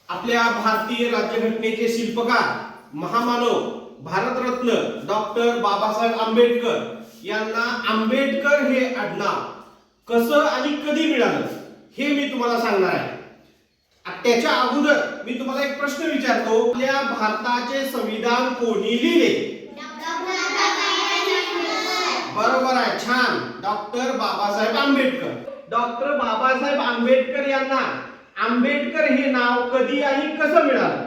आपल्या भारतीय राज्यघटनेचे शिल्पकार महामानव भारतरत्न डॉक्टर बाबासाहेब आंबेडकर यांना आंबेडकर हे आडनाव कसं आणि कधी मिळालं हे मी तुम्हाला सांगणार आहे। त्याच्या अगोदर मी तुम्हाला एक प्रश्न विचारतो, आपल्या भारताचे संविधान कोणी लिहिले? बरोबर आहे, छान, डॉक्टर बाबासाहेब आंबेडकर। डॉक्टर बाबासाहेब आंबेडकर यांना आंबेडकर हे नाव कधी आणि कसं मिळालं?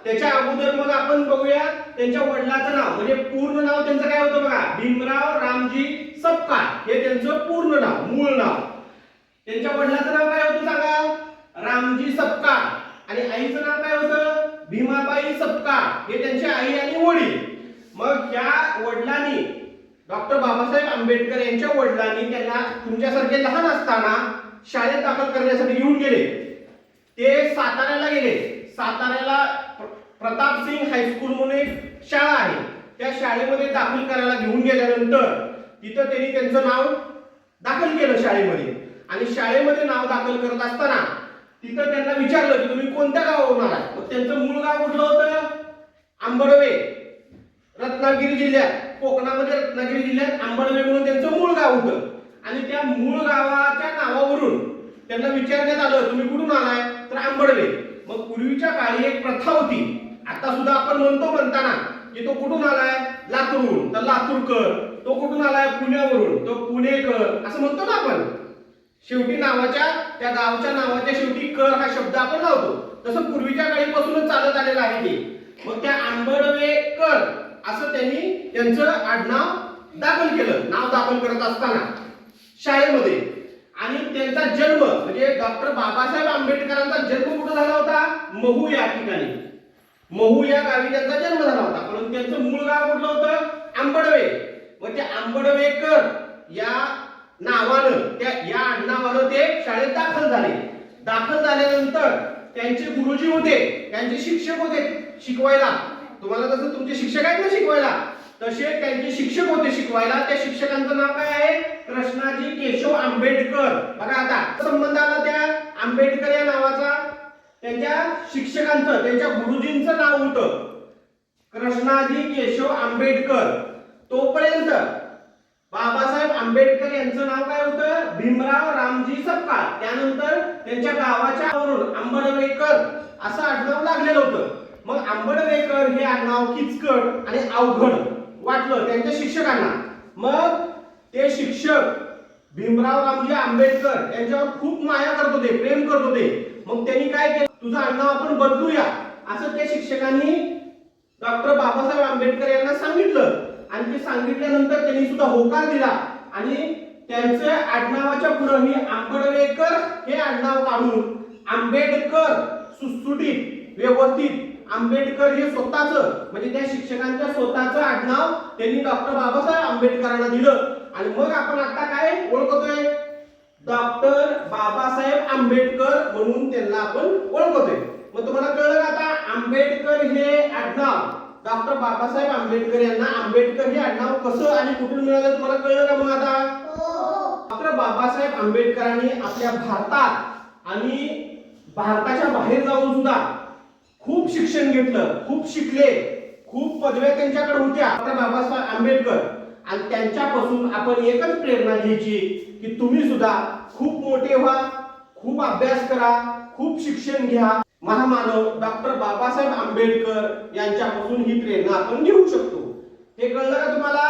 त्याच्या अगोदर मग आपण बघूया त्यांच्या वडिलांचं नाव, म्हणजे पूर्ण नाव त्यांचं काय होतं बघा, भीमराव रामजी सपकाळ हे त्यांचं पूर्ण नाव, मूळ नाव। त्यांच्या वडिलांचं नाव काय होतं सांगा? रामजी सपकाळ। आणि आईचं नाव काय होतं? भीमाबाई सपकाळ, हे त्यांचे आई आणि वडील। मग या वडिलांनी डॉक्टर बाबासाहेब आंबेडकर यांच्या वडिलांनी त्यांना तुमच्यासारखे लहान असताना शाळेत दाखल करण्यासाठी घेऊन गेले। ते साताऱ्याला गेले। साताऱ्याला प्रतापसिंग हायस्कूल म्हणून एक शाळा आहे, त्या शाळेमध्ये दाखल करायला घेऊन गेल्यानंतर तिथं त्यांनी त्यांचं नाव दाखल केलं शाळेमध्ये। आणि शाळेमध्ये नाव दाखल करत असताना तिथं त्यांना विचारलं की तुम्ही कोणत्या गावावरून आलात? मग त्यांचं मूळ गाव कुठलं होतं? आंबडवे, रत्नागिरी जिल्ह्यात, कोकणामध्ये रत्नागिरी जिल्ह्यात आंबडवे म्हणून त्यांचं मूळ गाव होतं। आणि त्या मूळ गावाच्या नावावरून त्यांना विचारण्यात आलं तुम्ही कुठून आलाय? तर आंबडवे। मग पूर्वीच्या काळी एक प्रथा होती, आता सुद्धा आपण म्हणताना की तो कुठून आलाय? लातूरहून, तर लातूरकर। तो कुठून आलाय? पुण्यावरून, तो पुणेकर, असं म्हणतो ना आपण। शेवटी नावाच्या त्या गावच्या नावाच्या शेवटी कर हा शब्द आपण लावतो, तसं पूर्वीच्या काळीपासूनच चालत आलेलं आहे ते। मग त्या आंबडवेकर असं त्यांनी त्यांचं आडनाव दाखल केलं, नाव दाखल करत असताना शाळेमध्ये। आणि त्यांचा जन्म म्हणजे डॉक्टर बाबासाहेब आंबेडकरांचा जन्म कुठे झाला होता? महू या ठिकाणी, महू या गावी त्यांचा जन्म झाला होता। परंतु त्यांचं मूळ गाव कुठलं होतं? आंबडवे। मग त्या आंबडवेकर या नावानं, त्या या आडनावानं ते शाळेत दाखल झाले। दाखल झाल्यानंतर त्यांचे गुरुजी होते, त्यांचे शिक्षक होते शिकवायला। तुम्हाला जसं तुमचे शिक्षक आहेत ना शिकवायला, तसे त्यांचे शिक्षक होते शिकवायला। त्या शिक्षकांचं नाव काय आहे? कृष्णाजी केशव आंबेडकर। बघा आता संबंध आला त्या आंबेडकर या नावाचा, त्यांच्या शिक्षकांचं, त्यांच्या गुरुजींचं नाव होतं कृष्णाजी केशव आंबेडकर। तोपर्यंत बाबासाहेब आंबेडकर यांचं नाव काय होतं? भीमराव रामजी सपकाळ। त्यानंतर त्यांच्या गावाच्या वरून आंबडवेकर असं आडनाव लागलेलं होतं। मग आंबडवेकर हे आडनाव किचकट आणि अवघड वाटलं त्यांच्या शिक्षकांना। मग ते शिक्षक भीमराव रामजी आंबेडकर यांच्यावर खूप माया करत होते, प्रेम करत होते। मग त्यांनी काय केलं, तुझं आडनाव आपण बदलूया असं त्या शिक्षकांनी डॉक्टर बाबासाहेब आंबेडकर यांना सांगितलं। आणि ते सांगितल्यानंतर त्यांनी सुद्धा होकार दिला आणि त्यांच्या आडनावाच्या पुढे मी आंबडवेकर हे आडनाव काढून आंबेडकर सुटसुटीत व्यवस्थित आंबेडकर हे स्वतःचं म्हणजे त्या शिक्षकांच्या स्वतःचं आडनाव त्यांनी डॉक्टर बाबासाहेब आंबेडकरांना दिलं। आणि मग आपण आता काय ओळखतोय? डॉक्टर बाबासाहेब आंबेडकर म्हणून त्यांना आपण ओळखतोय। मग तुम्हाला कळलं का आता आंबेडकर हे आडनाव डॉक्टर बाबासाहेब आंबेडकर यांना आंबेडकर हे आडनाव कसं आणि कुठून मिळालं तुम्हाला कळलं का? मग आता डॉक्टर बाबासाहेब आंबेडकरांनी आपल्या भारतात आणि भारताच्या बाहेर जाऊन सुद्धा खूप शिक्षण घेतलं, खूप शिकले, खूप पदव्या त्यांच्याकडे होत्या डॉक्टर बाबासाहेब आंबेडकर। आणि त्यांच्यापासून आपण एकच प्रेरणा घ्यायची की तुम्ही सुद्धा खूप मोठे व्हा, खूप अभ्यास करा, खूप शिक्षण घ्या। महामानव डॉक्टर बाबासाहेब आंबेडकर यांच्यापासून ही प्रेरणा आपण घेऊ शकतो। हे कळलं का तुम्हाला?